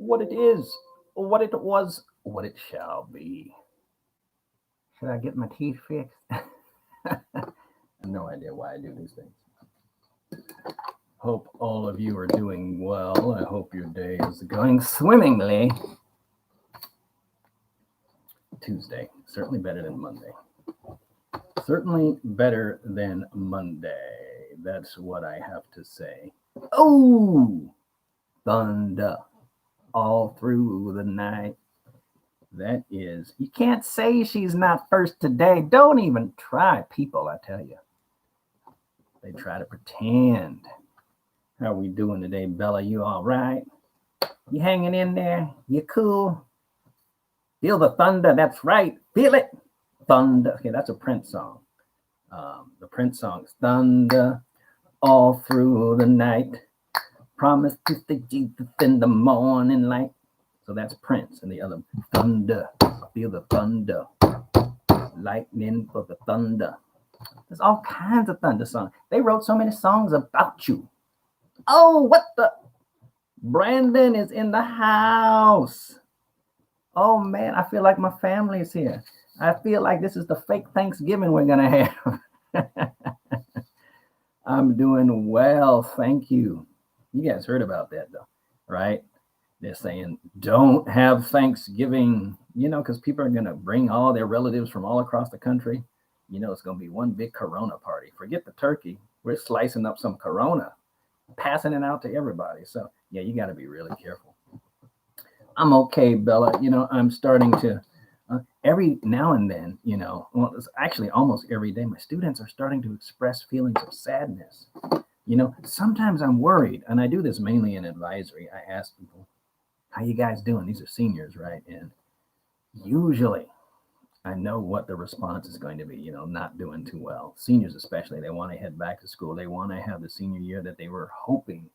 what it is, what it was, what it shall be. Should I get my teeth fixed? I have no idea why I do these things. Hope all of you are doing well. I hope your day is going swimmingly. Tuesday, certainly better than Monday. Certainly better than Monday. That's what I have to say. Oh, thunder all through the night. That is, you can't say she's not first today. Don't even try, people, I tell you. They try to pretend. How are we doing today, Bella? You all right? You hanging in there? You cool? Feel the thunder. That's right. Feel it. Thunder. Okay, that's a Prince song. The Prince song is thunder all through the night. Promise to stay Jesus in the morning light. So that's Prince, and the other thunder. Feel the thunder. Lightning for the thunder. There's all kinds of thunder songs. They wrote so many songs about you. Oh, what the? Brandon is in the house. Oh man, I feel like my family is here. I feel like this is the fake Thanksgiving we're gonna have. I'm doing well, thank you. You guys heard about that though, right? They're saying don't have Thanksgiving, because people are gonna bring all their relatives from all across the country. It's gonna be one big Corona party. Forget the turkey. We're slicing up some Corona, passing it out to everybody. So yeah, you got to be really careful. I'm okay, Bella. I'm starting to every now and then, well, it's actually almost every day, my students are starting to express feelings of sadness. Sometimes I'm worried, and I do this mainly in advisory. I ask people, how you guys doing? These are seniors, right? And usually I know what the response is going to be, not doing too well. Seniors especially, they want to head back to school. They want to have the senior year that they were hoping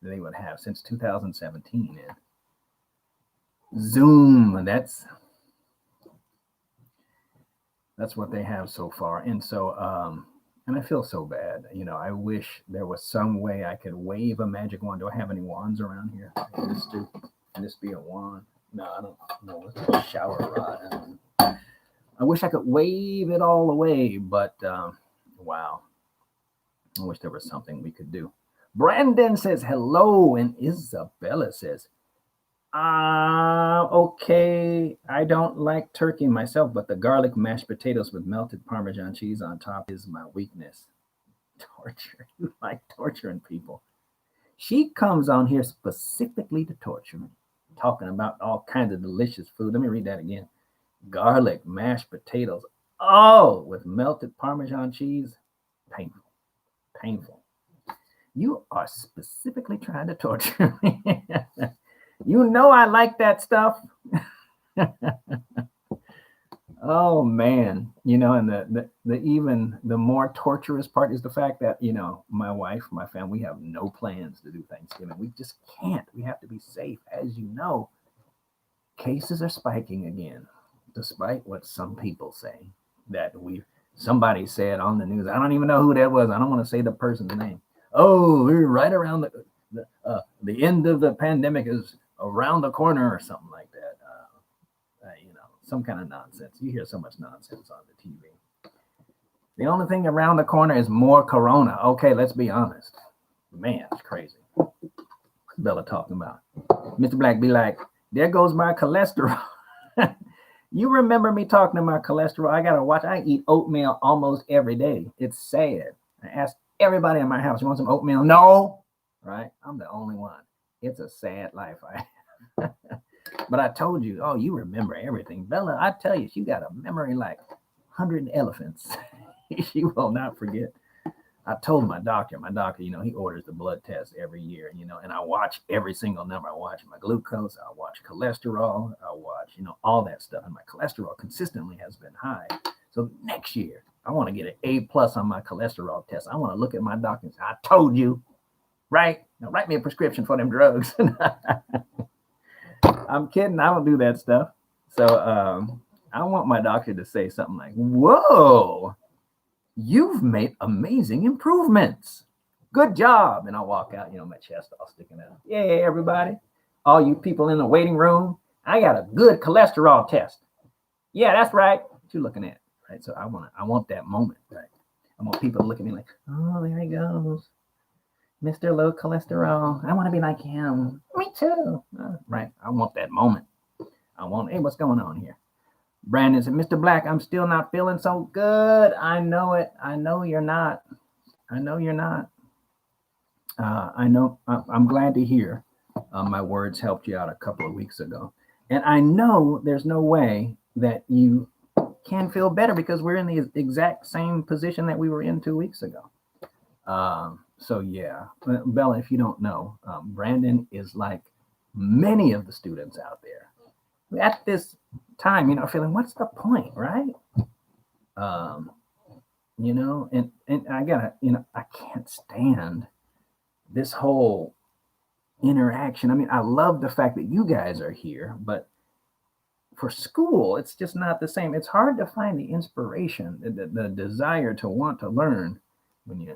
that they would have since 2017. And Zoom, that's what they have so far. And so, and I feel so bad. I wish there was some way I could wave a magic wand. Do I have any wands around here? Can this be a wand? No, I don't know. It's a shower rod. I wish I could wave it all away, but wow. I wish there was something we could do. Brandon says hello, and Isabella says, okay, I don't like turkey myself, but the garlic mashed potatoes with melted Parmesan cheese on top is my weakness. Torture. You like torturing people. She comes on here specifically to torture me, talking about all kinds of delicious food. Let me read that again. Garlic mashed potatoes, with melted Parmesan cheese. Painful. Painful. You are specifically trying to torture me. I like that stuff. Oh man, and the even the more torturous part is the fact that my wife, my family, we have no plans to do Thanksgiving. We just can't. We have to be safe, as you know. Cases are spiking again, despite what some people say. Somebody said on the news. I don't even know who that was. I don't want to say the person's name. Oh, we're right around the end of the pandemic is around the corner or something like that. Some kind of nonsense. You hear so much nonsense on the TV. The only thing around the corner is more Corona. Okay, let's be honest. Man, it's crazy. What's Bella talking about? Mr. Black be like, there goes my cholesterol. You remember me talking about cholesterol? I got to watch. I eat oatmeal almost every day. It's sad. I ask everybody in my house, you want some oatmeal? No. Right? I'm the only one. It's a sad life. But I told you, you remember everything. Bella, I tell you, she got a memory like 100 elephants. She will not forget. I told my doctor, he orders the blood test every year, and I watch every single number. I watch my glucose, I watch cholesterol, I watch, all that stuff. And my cholesterol consistently has been high. So next year, I want to get an A+ on my cholesterol test. I want to look at my doctor and say, I told you, right? Now write me a prescription for them drugs. I'm kidding. I don't do that stuff. So I want my doctor to say something like, whoa, you've made amazing improvements. Good job. And I'll walk out, my chest all sticking out. Yay, everybody. All you people in the waiting room, I got a good cholesterol test. Yeah, that's right. What you looking at? Right. So I want that moment, right? I want people to look at me like, oh, there he goes. Mr. Low Cholesterol. I want to be like him. Me too. Right. I want that moment. Hey, what's going on here? Brandon said, Mr. Black, I'm still not feeling so good. I know it. I know you're not. I know you're not. I know. I'm glad to hear my words helped you out a couple of weeks ago. And I know there's no way that you can feel better because we're in the exact same position that we were in 2 weeks ago. So yeah, Bella, if you don't know, Brandon is like many of the students out there at this time, feeling what's the point, right? Um, and I gotta, I can't stand this whole interaction. I mean, I love the fact that you guys are here, but for school, it's just not the same. It's hard to find the inspiration, the desire to want to learn when you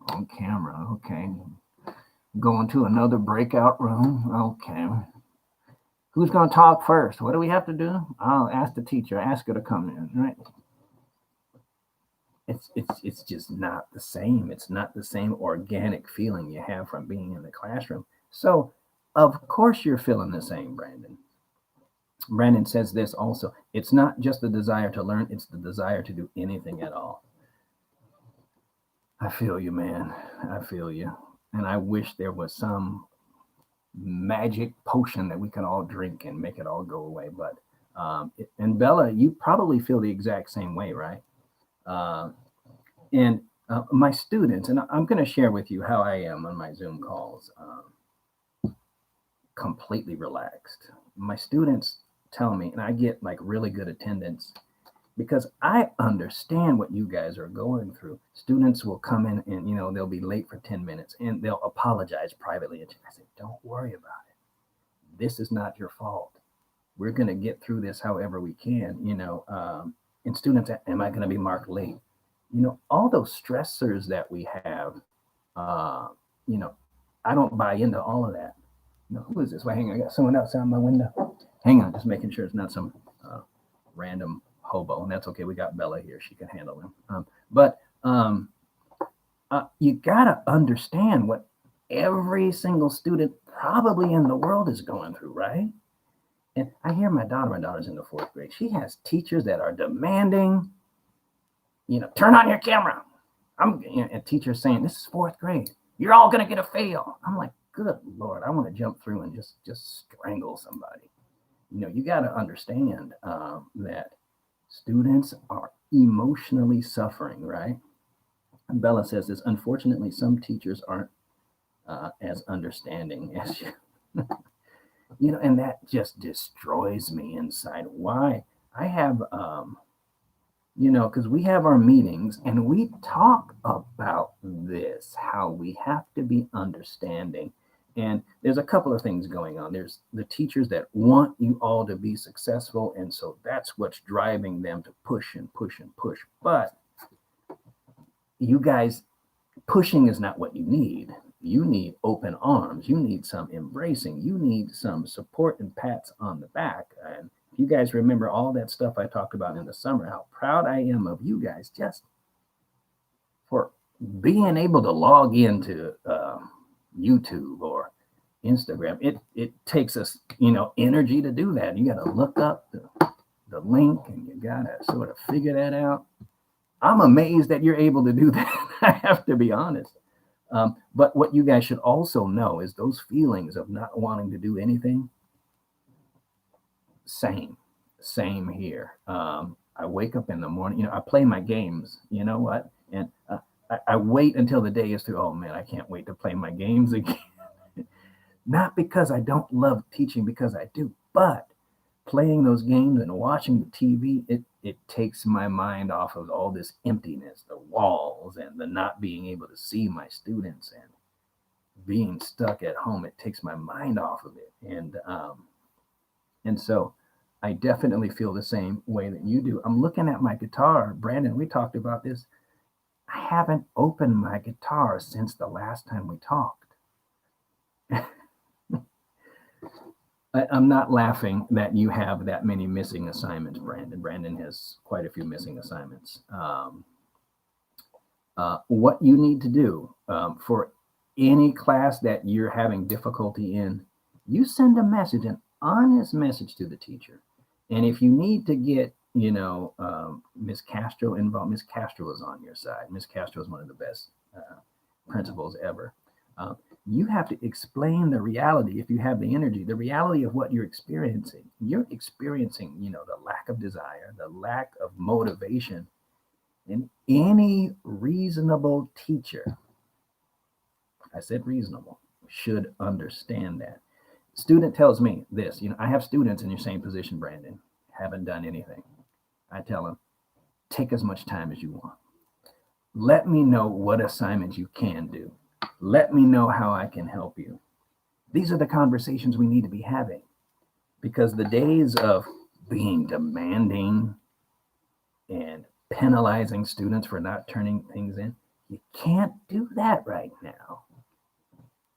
on camera. Okay, going to another breakout room. Okay, who's going to talk first? What do we have to do? I'll ask the teacher. Ask her to come in. Right? It's just not the same. It's not the same organic feeling you have from being in the classroom. So, of course, you're feeling the same, Brandon. Brandon says this also. It's not just the desire to learn, it's the desire to do anything at all. I feel you, man. I feel you. And I wish there was some magic potion that we could all drink and make it all go away. But, and Bella, you probably feel the exact same way, right? Uh, and my students, and I'm going to share with you how I am on my Zoom calls, completely relaxed. My students tell me, and I get like really good attendance because I understand what you guys are going through. Students will come in and, they'll be late for 10 minutes and they'll apologize privately. And I say, don't worry about it. This is not your fault. We're going to get through this however we can, and students, am I going to be marked late? All those stressors that we have, uh, you know, I don't buy into all of that. Who is this? Wait, hang on. I got someone outside my window. Hang on, just making sure it's not some random hobo. And that's okay. We got Bella here. She can handle him. But you got to understand what every single student probably in the world is going through, right? And I hear my daughter's in the 4th grade. She has teachers that are demanding, turn on your camera. And teachers saying, this is 4th grade. You're all going to get a fail. I'm like, good Lord, I want to jump through and just strangle somebody. You got to understand that students are emotionally suffering, right? And Bella says this, unfortunately, some teachers aren't as understanding as you. And that just destroys me inside. Why? I have, because we have our meetings and we talk about this, how we have to be understanding. And there's a couple of things going on. There's the teachers that want you all to be successful. And so that's what's driving them to push and push and push. But you guys, pushing is not what you need. You need open arms. You need some embracing. You need some support and pats on the back. And if you guys remember all that stuff I talked about in the summer, how proud I am of you guys just for being able to log into YouTube or Instagram. It takes us, energy to do that. You got to look up the link and you got to sort of figure that out. I'm amazed that you're able to do that. I have to be honest. But what you guys should also know is those feelings of not wanting to do anything. Same here. I wake up in the morning, I play my games, you know what? And I wait until the day is through. Oh man, I can't wait to play my games again. Not because I don't love teaching, because I do, but playing those games and watching the TV, it takes my mind off of all this emptiness, the walls and the not being able to see my students and being stuck at home. It takes my mind off of it. And so I definitely feel the same way that you do. I'm looking at my guitar. Brandon, we talked about this. I haven't opened my guitar since the last time we talked. I'm not laughing that you have that many missing assignments, Brandon. Brandon has quite a few missing assignments. What you need to do for any class that you're having difficulty in, you send a message, an honest message to the teacher. And if you need to get, Miss Castro involved, Miss Castro is on your side. Miss Castro is one of the best principals ever. Uh, you have to explain the reality, if you have the energy, the reality of what you're experiencing. You're experiencing, the lack of desire, the lack of motivation. And any reasonable teacher, I said reasonable, should understand that. Student tells me this, I have students in your same position, Brandon, haven't done anything. I tell them, take as much time as you want. Let me know what assignments you can do. Let me know how I can help you. These are the conversations we need to be having, because the days of being demanding and penalizing students for not turning things in, you can't do that right now.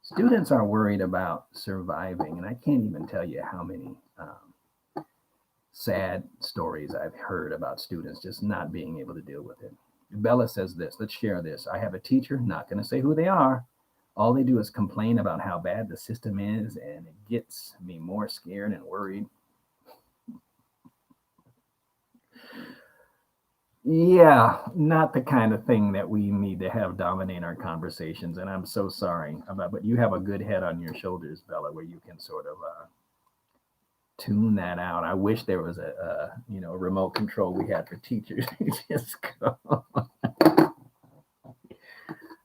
Students are worried about surviving, and I can't even tell you how many sad stories I've heard about students just not being able to deal with it. Bella says this, let's share this. I have a teacher, not going to say who they are. All they do is complain about how bad the system is, and it gets me more scared and worried. Yeah, not the kind of thing that we need to have dominate our conversations. And I'm so sorry about, but you have a good head on your shoulders, Bella, where you can sort of tune that out. I wish there was a remote control we had for teachers. Just go.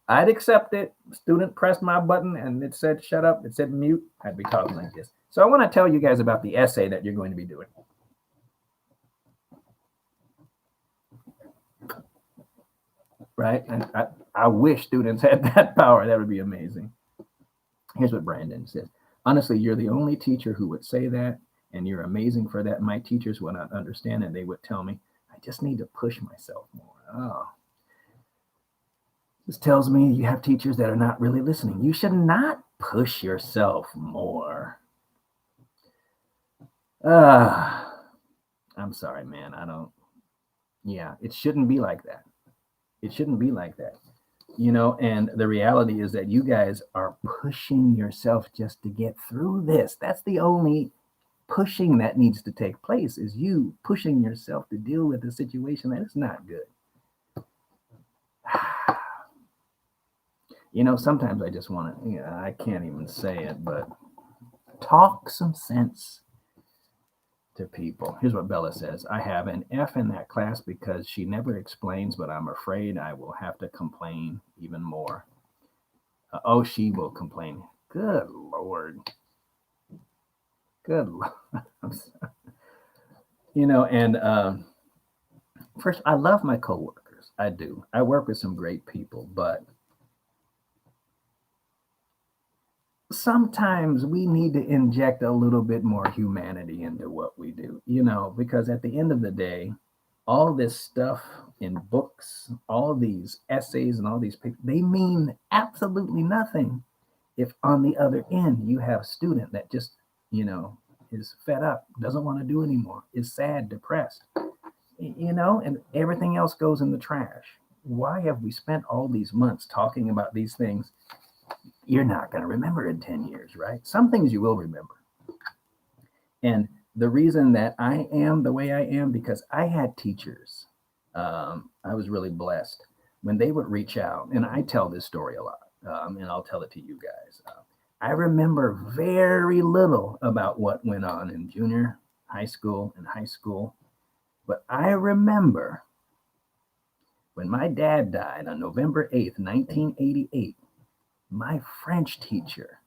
I'd accept it. Student pressed my button and it said shut up. It said mute. I'd be talking like this. So I want to tell you guys about the essay that you're going to be doing. Right? And I wish students had that power. That would be amazing. Here's what Brandon says. Honestly, you're the only teacher who would say that, and you're amazing for that. My teachers would not understand, and they would tell me, I just need to push myself more. Oh. This tells me you have teachers that are not really listening. You should not push yourself more. I'm sorry, man. It shouldn't be like that. It shouldn't be like that. And the reality is that you guys are pushing yourself just to get through this. That's the only pushing that needs to take place, is you pushing yourself to deal with a situation that is not good. Sometimes I just want to, I can't even say it, but talk some sense to people. Here's what Bella says. I have an F in that class because she never explains, but I'm afraid I will have to complain even more. She will complain. Good Lord. Good Lord. I'm sorry. And first, I love my coworkers. I do. I work with some great people, but sometimes we need to inject a little bit more humanity into what we do, because at the end of the day, all this stuff in books, all these essays and all these papers, they mean absolutely nothing if on the other end you have a student that just, is fed up, doesn't want to do anymore, is sad, depressed, and everything else goes in the trash. Why have we spent all these months talking about these things you're not going to remember in 10 years, right? Some things you will remember. And the reason that I am the way I am, because I had teachers. I was really blessed when they would reach out, and I tell this story a lot, and I'll tell it to you guys. I remember very little about what went on in junior high school and high school, but I remember when my dad died on November 8th, 1988, my French teacher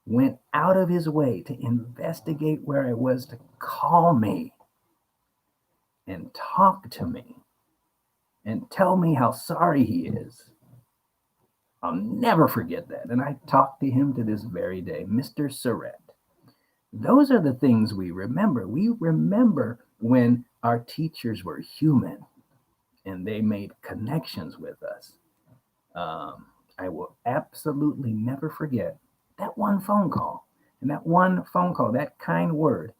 went out of his way to investigate where I was, to call me and talk to me and tell me how sorry he is. I'll never forget that. And I talk to him to this very day, Mr. Surratt. Those are the things we remember. We remember when our teachers were human and they made connections with us. I will absolutely never forget that one phone call. And that one phone call, that kind word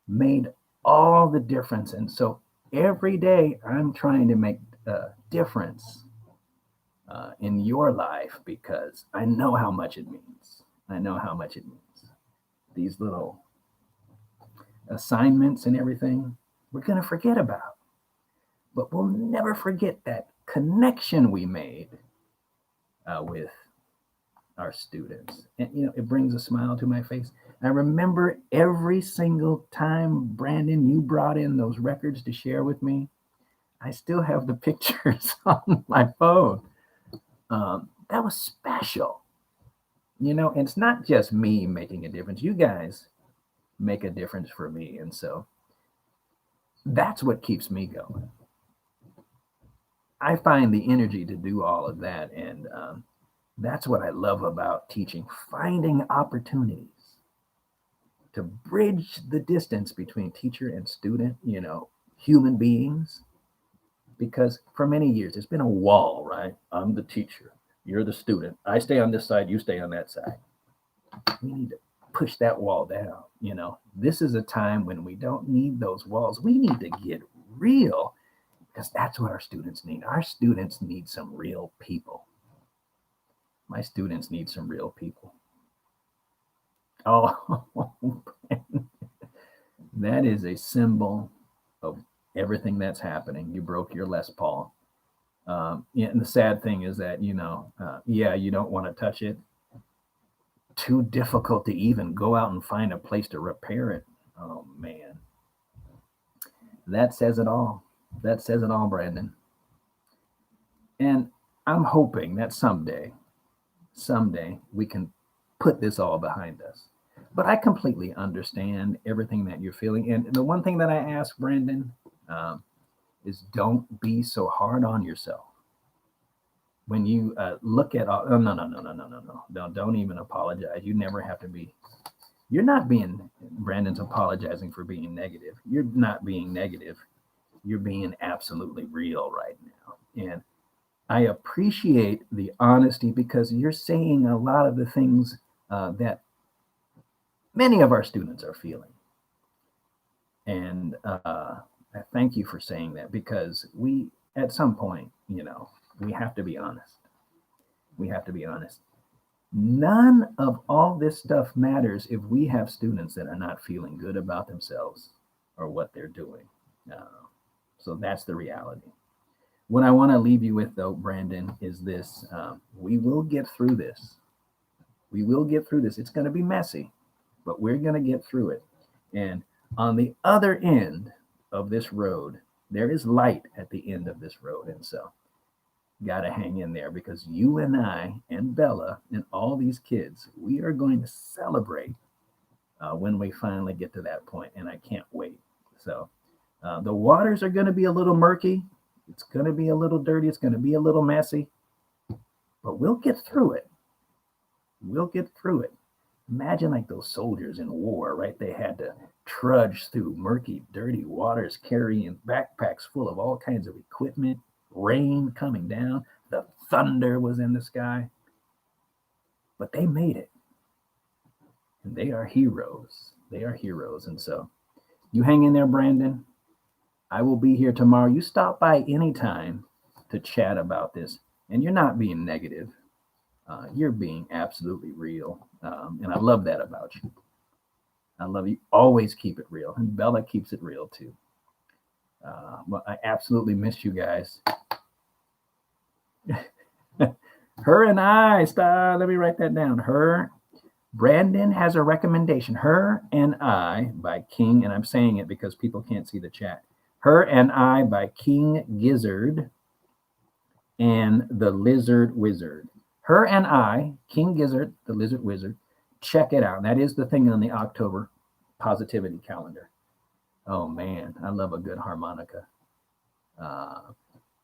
made all the difference. And so every day I'm trying to make a difference in your life because I know how much it means. I know how much it means. These little assignments and everything, we're going to forget about. But we'll never forget that connection we made with our students. And, it brings a smile to my face. I remember every single time, Brandon, you brought in those records to share with me. I still have the pictures on my phone. That was special. It's not just me making a difference. You guys make a difference for me. And so that's what keeps me going. I find the energy to do all of that. And that's what I love about teaching, finding opportunities to bridge the distance between teacher and student, human beings. Because for many years, it's been a wall, right? I'm the teacher, you're the student. I stay on this side, you stay on that side. We need to push that wall down. This is a time when we don't need those walls. We need to get real because that's what our students need. Our students need some real people. My students need some real people. Oh, that is a symbol of everything that's happening. You broke your Les Paul. And the sad thing is that, you don't want to touch it. Too difficult to even go out and find a place to repair it. Oh, man. That says it all. That says it all, Brandon. And I'm hoping that someday we can put this all behind us. But I completely understand everything that you're feeling. And the one thing that I ask, Brandon, is don't be so hard on yourself. When you look at all, oh, no, don't even apologize. You never have to be. You're not being, Brandon's apologizing for being negative. You're not being negative. You're being absolutely real right now. And I appreciate the honesty because you're saying a lot of the things that many of our students are feeling. And I thank you for saying that because we, at some point, we have to be honest. We have to be honest. None of all this stuff matters if we have students that are not feeling good about themselves or what they're doing. So that's the reality. What I want to leave you with, though, Brandon, is this. We will get through this. We will get through this. It's going to be messy, but we're going to get through it. And on the other end of this road, there is light at the end of this road. And so, got to hang in there because you and I and Bella and all these kids, we are going to celebrate when we finally get to that point. And I can't wait. So, the waters are going to be a little murky. It's going to be a little dirty. It's going to be a little messy. But we'll get through it. We'll get through it. Imagine like those soldiers in war, right? They had to trudge through murky, dirty waters, carrying backpacks full of all kinds of equipment, rain coming down, the thunder was in the sky. But they made it. And they are heroes. They are heroes. And so you hang in there, Brandon. I will be here tomorrow. You stop by anytime to chat about this. And you're not being negative. You're being absolutely real. And I love that about you. I love you. Always keep it real. And Bella keeps it real too. Well, I absolutely miss you guys. Her and I, stop. Let me write that down. Brandon has a recommendation. Her and I by King, and I'm saying it because people can't see the chat. Her and I by King Gizzard and the Lizard Wizard. Her and I, King Gizzard, the Lizard Wizard. Check it out. That is the thing on the October positivity calendar. Oh man, I love a good harmonica.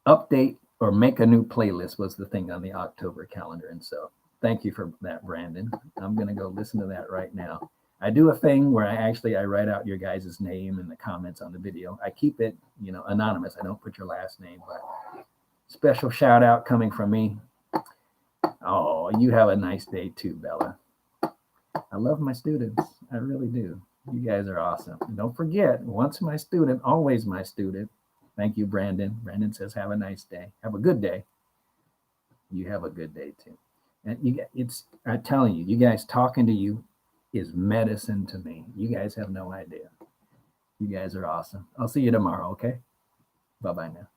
Update or make a new playlist was the thing on the October calendar. And so thank you for that, Brandon. I'm going to go listen to that right now. I do a thing where I write out your guys' name in the comments on the video. I keep it, anonymous. I don't put your last name, but special shout out coming from me. Oh, you have a nice day too, Bella. I love my students. I really do. You guys are awesome. And don't forget, once my student, always my student. Thank you, Brandon. Brandon says, have a nice day. Have a good day. You have a good day too. And I'm telling you, you guys talking to you is medicine to me. You guys have no idea. You guys are awesome. I'll see you tomorrow, okay? Bye bye now.